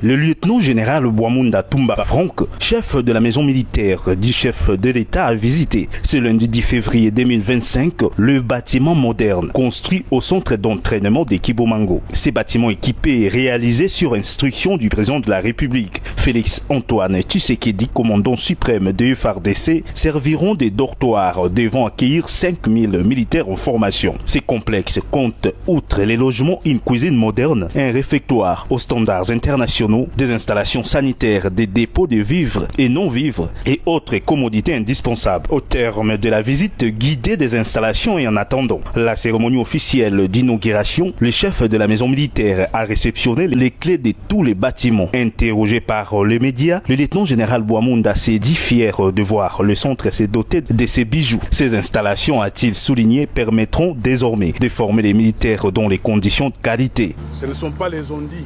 Le lieutenant-général Bouamounda Toumba Franck, chef de la maison militaire du chef de l'État, a visité ce lundi 10 février 2025 le bâtiment moderne construit au centre d'entraînement des Kibomango. Ces bâtiments équipés et réalisés sur instruction du président de la République, Félix Antoine Tshisekedi, commandant suprême de FARDC, serviront des dortoirs devant accueillir 5000 militaires en formation. Ces complexes comptent, outre les logements, une cuisine moderne, un réfectoire aux standards internationaux, des installations sanitaires, des dépôts de vivres et non-vivres et autres commodités indispensables. Au terme de la visite guidée des installations et en attendant la cérémonie officielle d'inauguration, le chef de la maison militaire a réceptionné les clés de tous les bâtiments. Interrogé par les médias, le lieutenant-général Bouamounda s'est dit fier de voir le centre se doter de ces bijoux. Ces installations, a-t-il souligné, permettront désormais de former les militaires dans les conditions de qualité. Ce ne sont pas les ondits,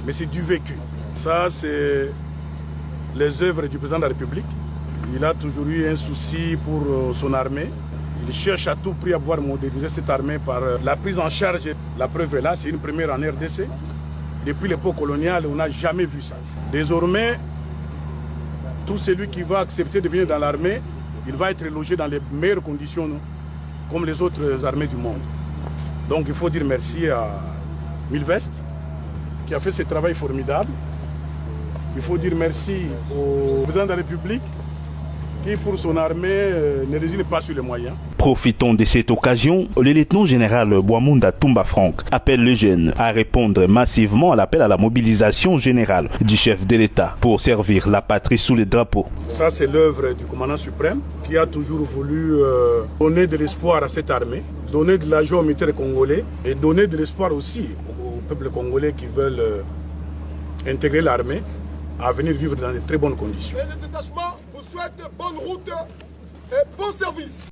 mais c'est du vécu. Ça, c'est les œuvres du président de la République. Il a toujours eu un souci pour son armée. Il cherche à tout prix à pouvoir moderniser cette armée par la prise en charge. La preuve est là, c'est une première en RDC. Depuis l'époque coloniale, on n'a jamais vu ça. Désormais, tout celui qui va accepter de venir dans l'armée, il va être logé dans les meilleures conditions, non, comme les autres armées du monde. Donc il faut dire merci à Milvest, qui a fait ce travail formidable. Il faut dire merci au président de la République qui, pour son armée, ne résigne pas sur les moyens. Profitons de cette occasion, le lieutenant-général Bouamounda Toumba Franck appelle les jeunes à répondre massivement à l'appel à la mobilisation générale du chef de l'État pour servir la patrie sous les drapeaux. Ça, c'est l'œuvre du commandant suprême qui a toujours voulu donner de l'espoir à cette armée, donner de la joie aux militaires congolais et donner de l'espoir aussi au peuple congolais qui veulent intégrer l'armée à venir vivre dans de très bonnes conditions. Et le détachement vous souhaite bonne route et bon service.